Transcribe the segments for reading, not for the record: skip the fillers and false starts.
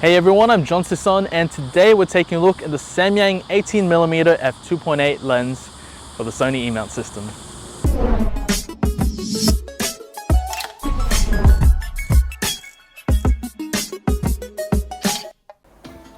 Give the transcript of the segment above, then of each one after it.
Hey everyone, I'm John Sisson, and today we're taking a look at the Samyang 18mm f2.8 lens for the Sony E-mount system.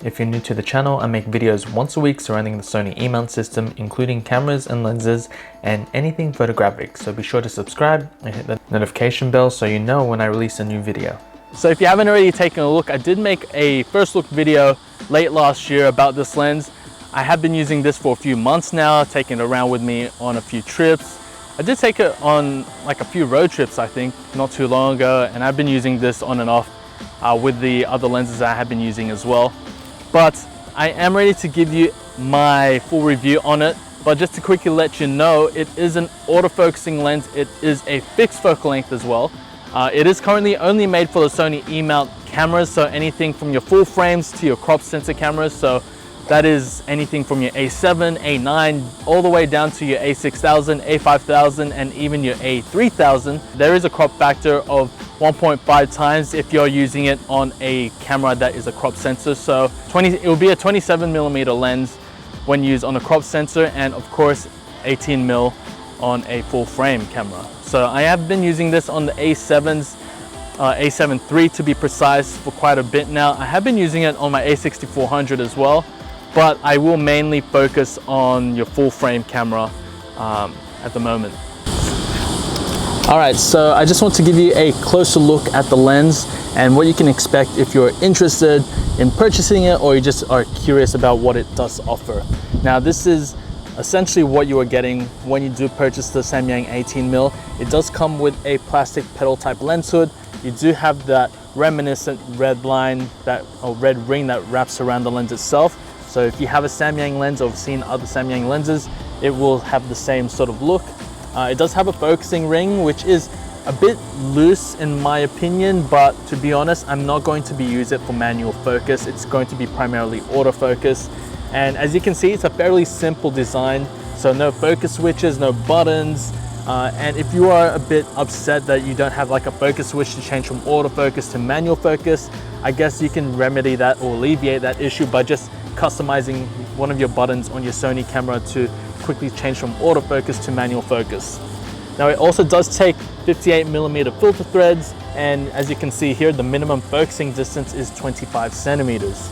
If you're new to the channel, I make videos once a week surrounding the Sony E-mount system, including cameras and lenses and anything photographic. So be sure to subscribe and hit the notification bell so you know when I release a new video. So if you haven't already taken a look, I did make a first look video late last year about this lens. I have been using this for a few months now, taking it around with me on a few trips. I did take it on like a few road trips, I think, not too long ago, and I've been using this on and off with the other lenses I have been using as well. But I am ready to give you my full review on it. But just to quickly let you know, it is an autofocusing lens. It is a fixed focal length as well. It is currently only made for the Sony E-mount cameras, so anything from your full frames to your crop sensor cameras. So that is anything from your A7, A9, all the way down to your A6000, A5000, and even your A3000. There is a crop factor of 1.5 times if you're using it on a camera that is a crop sensor. So it will be a 27mm lens when used on a crop sensor, and of course 18mm on a full frame camera. So I have been using this on the A7s, A7 III to be precise, for quite a bit now. I have been using it on my A6400 as well, but I will mainly focus on your full frame camera at the moment. All right, so I just want to give you a closer look at the lens and what you can expect if you're interested in purchasing it or you just are curious about what it does offer. Now, this is essentially what you are getting when you do purchase the Samyang 18mm. It does come with a plastic petal type lens hood. You do have that reminiscent red line, or red ring that wraps around the lens itself. So if you have a Samyang lens or have seen other Samyang lenses, it will have the same sort of look. It does have a focusing ring, which is a bit loose in my opinion, but to be honest, I'm not going to be using it for manual focus. It's going to be primarily autofocus. And as you can see, it's a fairly simple design. So no focus switches, no buttons. And if you are a bit upset that you don't have like a focus switch to change from autofocus to manual focus, I guess you can remedy that or alleviate that issue by just customizing one of your buttons on your Sony camera to quickly change from autofocus to manual focus. Now it also does take 58mm filter threads, and as you can see here, the minimum focusing distance is 25 centimeters.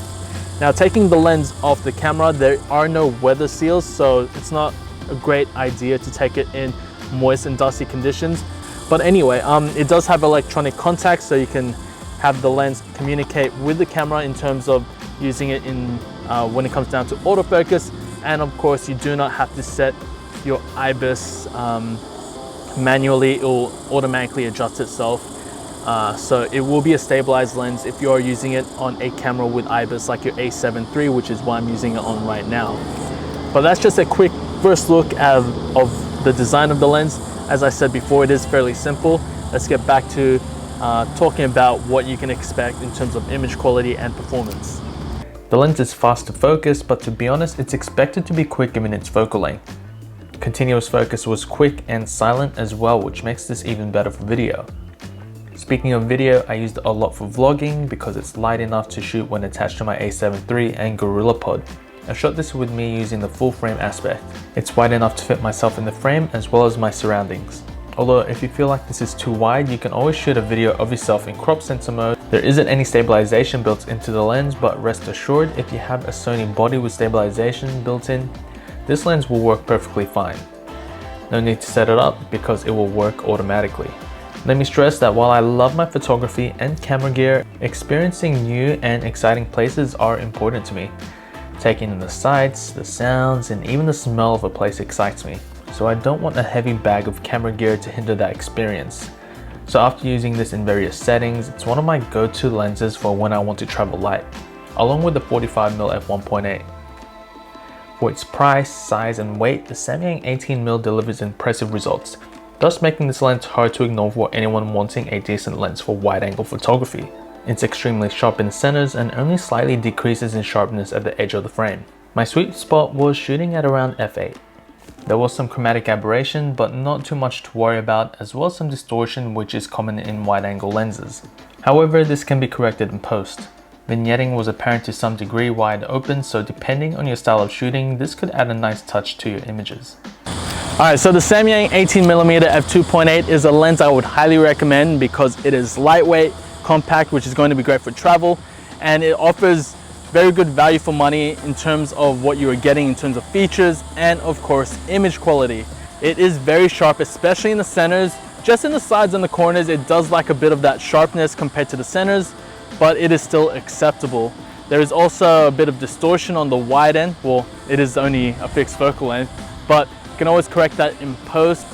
Now, taking the lens off the camera, there are no weather seals, so it's not a great idea to take it in moist and dusty conditions. But anyway, it does have electronic contacts, so you can have the lens communicate with the camera in terms of using it in when it comes down to autofocus. And of course, you do not have to set your IBIS manually. It will automatically adjust itself. So it will be a stabilized lens if you're using it on a camera with IBIS like your A7 III, which is what I'm using it on right now. But that's just a quick first look of the design of the lens. As I said before, it is fairly simple. Let's get back to talking about what you can expect in terms of image quality and performance. The lens is fast to focus, but to be honest, it's expected to be quick given its focal length. Continuous focus was quick and silent as well, which makes this even better for video. Speaking of video, I used it a lot for vlogging because it's light enough to shoot when attached to my A7 III and GorillaPod. I shot this with me using the full frame aspect. It's wide enough to fit myself in the frame as well as my surroundings. Although if you feel like this is too wide, you can always shoot a video of yourself in crop sensor mode. There isn't any stabilization built into the lens, but rest assured, if you have a Sony body with stabilization built in, this lens will work perfectly fine. No need to set it up because it will work automatically. Let me stress that while I love my photography and camera gear, experiencing new and exciting places are important to me. Taking in the sights, the sounds, and even the smell of a place excites me. So I don't want a heavy bag of camera gear to hinder that experience. So after using this in various settings, it's one of my go-to lenses for when I want to travel light, along with the 45mm f1.8. For its price, size, and weight, the Samyang 18mm delivers impressive results, thus making this lens hard to ignore for anyone wanting a decent lens for wide-angle photography. It's extremely sharp in centers and only slightly decreases in sharpness at the edge of the frame. My sweet spot was shooting at around f8. There was some chromatic aberration, but not too much to worry about, as well as some distortion which is common in wide-angle lenses. However, this can be corrected in post. Vignetting was apparent to some degree wide open, so depending on your style of shooting, this could add a nice touch to your images. Alright, so the Samyang 18mm f2.8 is a lens I would highly recommend because it is lightweight, compact, which is going to be great for travel, and it offers very good value for money in terms of what you are getting in terms of features and of course image quality. It is very sharp, especially in the centers. Just in the sides and the corners, it does lack a bit of that sharpness compared to the centers, but it is still acceptable. There is also a bit of distortion on the wide end. Well, it is only a fixed focal length, but you can always correct that in post.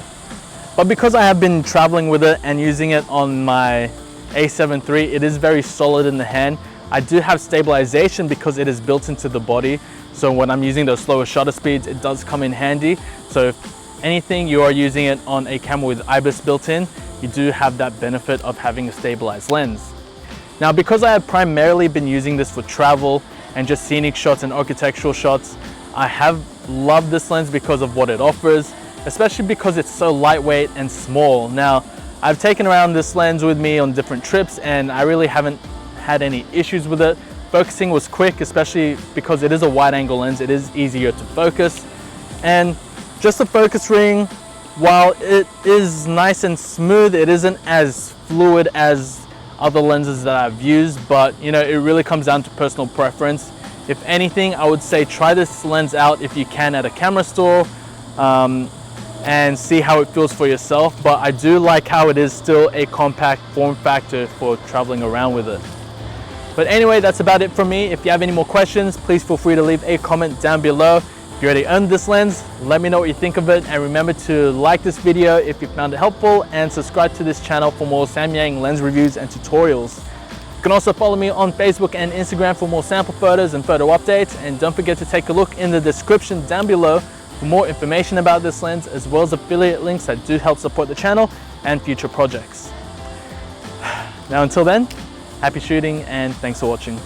But because I have been traveling with it and using it on my A7 III, it is very solid in the hand. I do have stabilization because it is built into the body. So when I'm using those slower shutter speeds, it does come in handy. So if anything, you are using it on a camera with IBIS built in, you do have that benefit of having a stabilized lens. Now, because I have primarily been using this for travel and just scenic shots and architectural shots, I have loved this lens because of what it offers, especially because it's so lightweight and small. Now, I've taken around this lens with me on different trips and I really haven't had any issues with it. Focusing was quick, especially because it is a wide angle lens, it is easier to focus. And just the focus ring, while it is nice and smooth, it isn't as fluid as other lenses that I've used, but you know, it really comes down to personal preference. If anything, I would say try this lens out if you can at a camera store and see how it feels for yourself. But I do like how it is still a compact form factor for traveling around with it. But anyway, that's about it from me. If you have any more questions, please feel free to leave a comment down below. If you already owned this lens, let me know what you think of it, and remember to like this video if you found it helpful and subscribe to this channel for more Samyang lens reviews and tutorials. You can also follow me on Facebook and Instagram for more sample photos and photo updates, and don't forget to take a look in the description down below for more information about this lens, as well as affiliate links that do help support the channel and future projects. Now until then, happy shooting and thanks for watching.